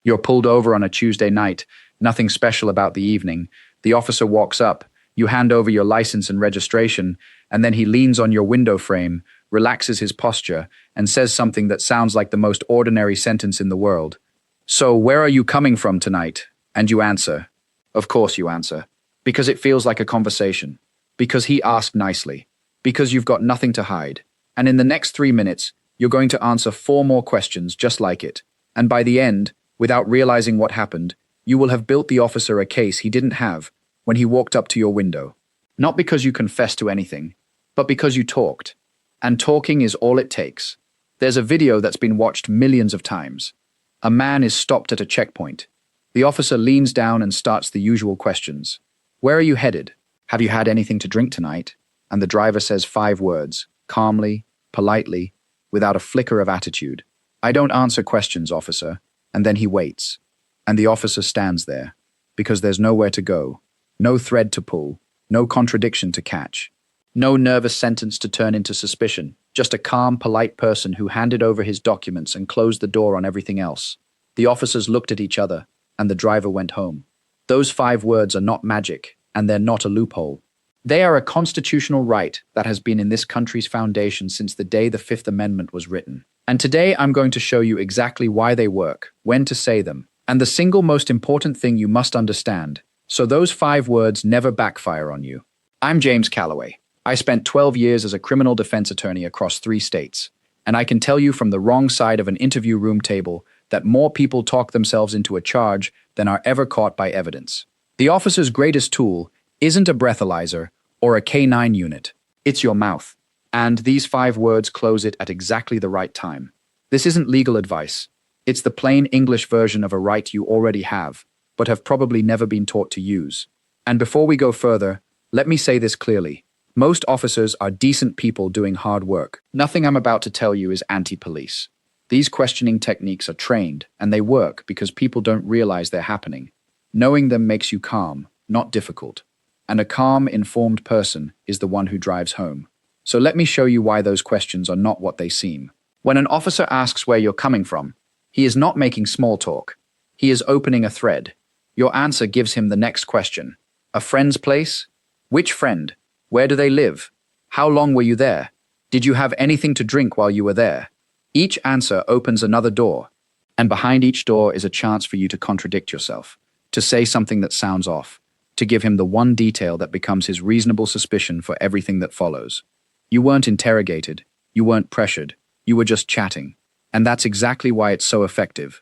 You're pulled over on a Tuesday night, nothing special about the evening. The officer walks up, you hand over your license and registration, and then he leans on your window frame, relaxes his posture, and says something that sounds like the most ordinary sentence in the world. So, where are you coming from tonight? And you answer. Of course you answer. Because it feels like a conversation. Because he asked nicely. Because you've got nothing to hide. And in the next 3 minutes, you're going to answer 4 more questions just like it. And by the end, without realizing what happened, you will have built the officer a case he didn't have when he walked up to your window. Not because you confessed to anything, but because you talked. And talking is all it takes. There's a video that's been watched millions of times. A man is stopped at a checkpoint. The officer leans down and starts the usual questions. Where are you headed? Have you had anything to drink tonight? And the driver says 5 words, calmly, politely, without a flicker of attitude. I don't answer questions, officer. And then he waits. And the officer stands there, because there's nowhere to go, no thread to pull, no contradiction to catch, no nervous sentence to turn into suspicion, just a calm, polite person who handed over his documents and closed the door on everything else. The officers looked at each other, and the driver went home. Those 5 words are not magic, and they're not a loophole. They are a constitutional right that has been in this country's foundation since the day the Fifth Amendment was written. And today I'm going to show you exactly why they work, when to say them, and the single most important thing you must understand, so those 5 words never backfire on you. I'm James Calloway. I spent 12 years as a criminal defense attorney across 3 states, and I can tell you from the wrong side of an interview room table that more people talk themselves into a charge than are ever caught by evidence. The officer's greatest tool isn't a breathalyzer or a K9 unit. It's your mouth. And these 5 words close it at exactly the right time. This isn't legal advice. It's the plain English version of a right you already have, but have probably never been taught to use. And before we go further, let me say this clearly. Most officers are decent people doing hard work. Nothing I'm about to tell you is anti-police. These questioning techniques are trained, and they work because people don't realize they're happening. Knowing them makes you calm, not difficult. And a calm, informed person is the one who drives home. So let me show you why those questions are not what they seem. When an officer asks where you're coming from, he is not making small talk. He is opening a thread. Your answer gives him the next question. A friend's place? Which friend? Where do they live? How long were you there? Did you have anything to drink while you were there? Each answer opens another door, and behind each door is a chance for you to contradict yourself, to say something that sounds off, to give him the one detail that becomes his reasonable suspicion for everything that follows. You weren't interrogated, you weren't pressured, you were just chatting. And that's exactly why it's so effective.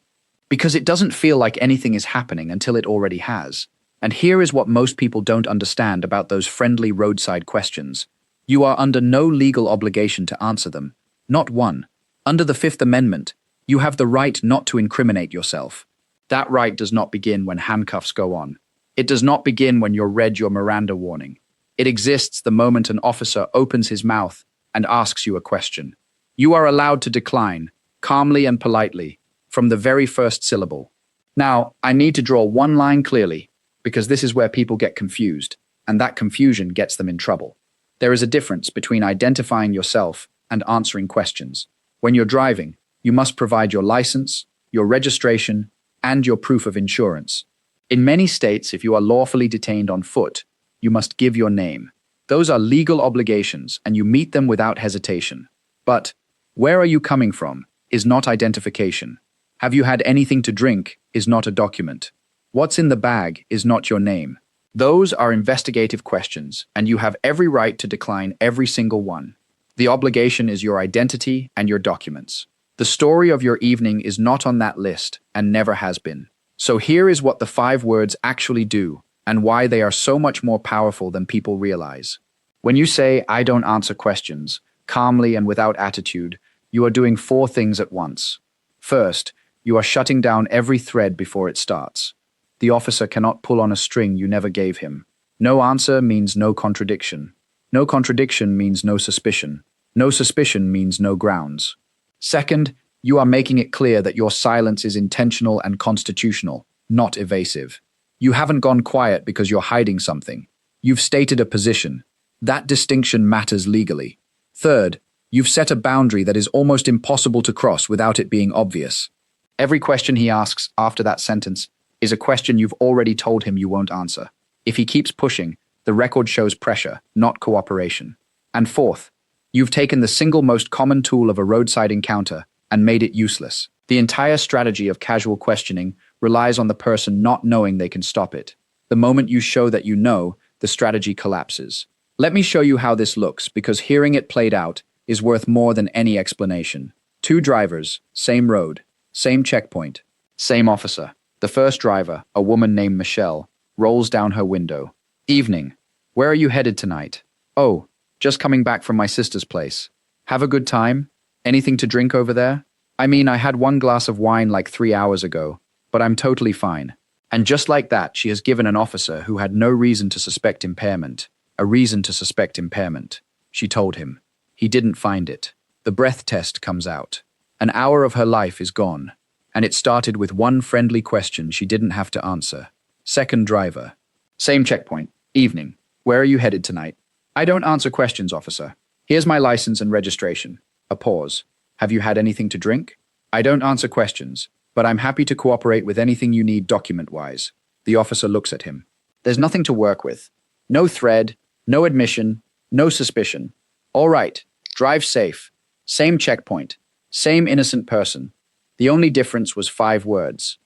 Because it doesn't feel like anything is happening until it already has. And here is what most people don't understand about those friendly roadside questions. You are under no legal obligation to answer them. Not one. Under the Fifth Amendment, you have the right not to incriminate yourself. That right does not begin when handcuffs go on. It does not begin when you're read your Miranda warning. It exists the moment an officer opens his mouth and asks you a question. You are allowed to decline, calmly and politely, from the very first syllable. Now, I need to draw one line clearly, because this is where people get confused, and that confusion gets them in trouble. There is a difference between identifying yourself and answering questions. When you're driving, you must provide your license, your registration, and your proof of insurance. In many states, if you are lawfully detained on foot, you must give your name. Those are legal obligations, and you meet them without hesitation. But, where are you coming from, is not identification. Have you had anything to drink is not a document. What's in the bag is not your name. Those are investigative questions, and you have every right to decline every single one. The obligation is your identity and your documents. The story of your evening is not on that list, and never has been. So here is what the 5 words actually do, and why they are so much more powerful than people realize. When you say, I don't answer questions, calmly and without attitude, you are doing 4 things at once. First, you are shutting down every thread before it starts. The officer cannot pull on a string you never gave him. No answer means no contradiction. No contradiction means no suspicion. No suspicion means no grounds. Second, you are making it clear that your silence is intentional and constitutional, not evasive. You haven't gone quiet because you're hiding something. You've stated a position. That distinction matters legally. Third, you've set a boundary that is almost impossible to cross without it being obvious. Every question he asks after that sentence is a question you've already told him you won't answer. If he keeps pushing, the record shows pressure, not cooperation. And fourth, you've taken the single most common tool of a roadside encounter and made it useless. The entire strategy of casual questioning relies on the person not knowing they can stop it. The moment you show that you know, the strategy collapses. Let me show you how this looks, because hearing it played out is worth more than any explanation. Two drivers, same road, same checkpoint, same officer. The first driver, a woman named Michelle, rolls down her window. Evening. Where are you headed tonight? Oh, just coming back from my sister's place. Have a good time? Anything to drink over there? I mean, I had one glass of wine like 3 hours ago, but I'm totally fine. And just like that, she has given an officer who had no reason to suspect impairment a reason to suspect impairment. She told him. He didn't find it. The breath test comes out. An hour of her life is gone, and it started with one friendly question she didn't have to answer. Second driver. Same checkpoint. Evening. Where are you headed tonight? I don't answer questions, officer. Here's my license and registration. A pause. Have you had anything to drink? I don't answer questions, but I'm happy to cooperate with anything you need document-wise. The officer looks at him. There's nothing to work with. No thread, no admission, no suspicion. All right, drive safe. Same checkpoint. Same innocent person. The only difference was 5 words.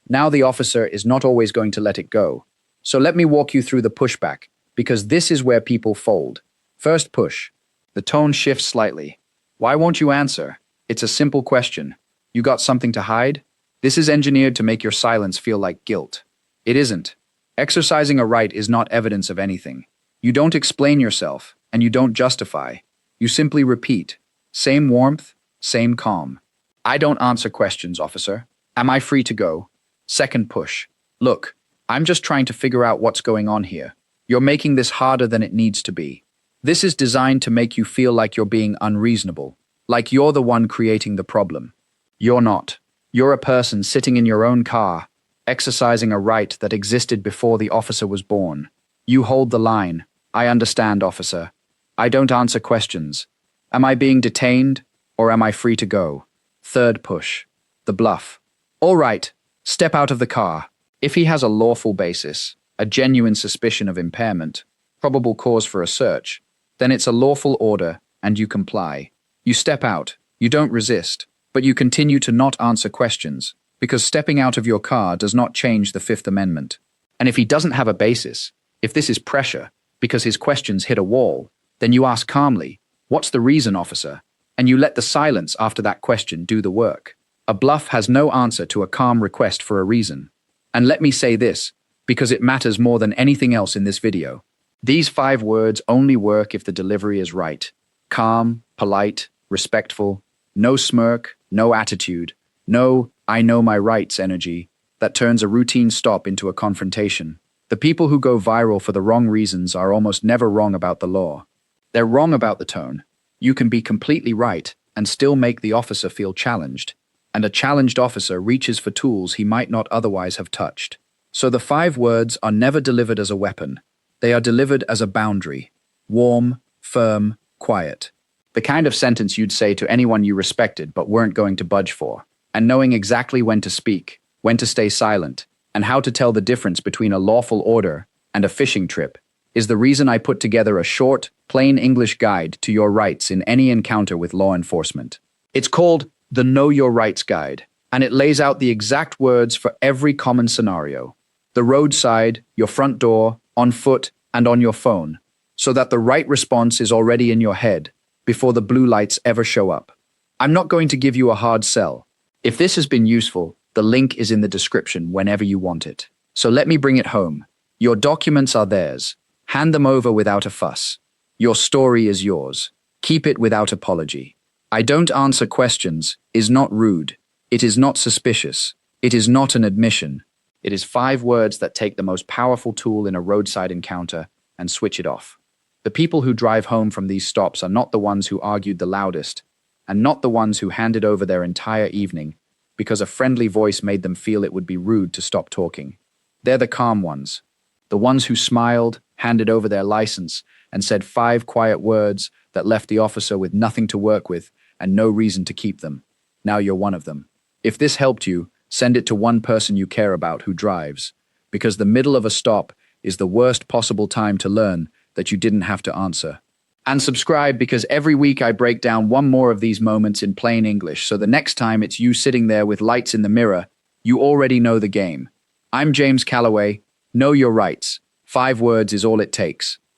Now the officer is not always going to let it go. So let me walk you through the pushback, because this is where people fold. First push. The tone shifts slightly. Why won't you answer? It's a simple question. You got something to hide? This is engineered to make your silence feel like guilt. It isn't. Exercising a right is not evidence of anything. You don't explain yourself, and you don't justify. You simply repeat. Same warmth, same calm. I don't answer questions, officer. Am I free to go? Second push. Look, I'm just trying to figure out what's going on here. You're making this harder than it needs to be. This is designed to make you feel like you're being unreasonable, like you're the one creating the problem. You're not. You're a person sitting in your own car, exercising a right that existed before the officer was born. You hold the line. I understand, officer. I don't answer questions. Am I being detained, or am I free to go? Third push. The bluff. All right, step out of the car. If he has a lawful basis, a genuine suspicion of impairment, probable cause for a search, then it's a lawful order and you comply. You step out, you don't resist, but you continue to not answer questions, because stepping out of your car does not change the Fifth Amendment. And if he doesn't have a basis, if this is pressure, because his questions hit a wall, then you ask calmly, what's the reason, officer? And you let the silence after that question do the work. A bluff has no answer to a calm request for a reason. And let me say this, because it matters more than anything else in this video. These 5 words only work if the delivery is right. Calm, polite, respectful, no smirk, no attitude, no I know my rights energy that turns a routine stop into a confrontation. The people who go viral for the wrong reasons are almost never wrong about the law. They're wrong about the tone. You can be completely right and still make the officer feel challenged, and a challenged officer reaches for tools he might not otherwise have touched. So the 5 words are never delivered as a weapon. They are delivered as a boundary. Warm, firm, quiet. The kind of sentence you'd say to anyone you respected but weren't going to budge for. And knowing exactly when to speak, when to stay silent, and how to tell the difference between a lawful order and a fishing trip is the reason I put together a short, plain English guide to your rights in any encounter with law enforcement. It's called the Know Your Rights Guide, and it lays out the exact words for every common scenario. The roadside, your front door, on foot, and on your phone, so that the right response is already in your head before the blue lights ever show up. I'm not going to give you a hard sell. If this has been useful, the link is in the description whenever you want it. So let me bring it home. Your documents are theirs. Hand them over without a fuss. Your story is yours. Keep it without apology. I don't answer questions is not rude. It is not suspicious. It is not an admission. It is 5 words that take the most powerful tool in a roadside encounter and switch it off. The people who drive home from these stops are not the ones who argued the loudest, and not the ones who handed over their entire evening because a friendly voice made them feel it would be rude to stop talking. They're the calm ones, the ones who smiled, handed over their license, and said 5 quiet words that left the officer with nothing to work with and no reason to keep them. Now you're one of them. If this helped you, send it to one person you care about who drives, because the middle of a stop is the worst possible time to learn that you didn't have to answer. And subscribe because every week I break down one more of these moments in plain English, so the next time it's you sitting there with lights in the mirror, you already know the game. I'm James Calloway. Know your rights. 5 words is all it takes.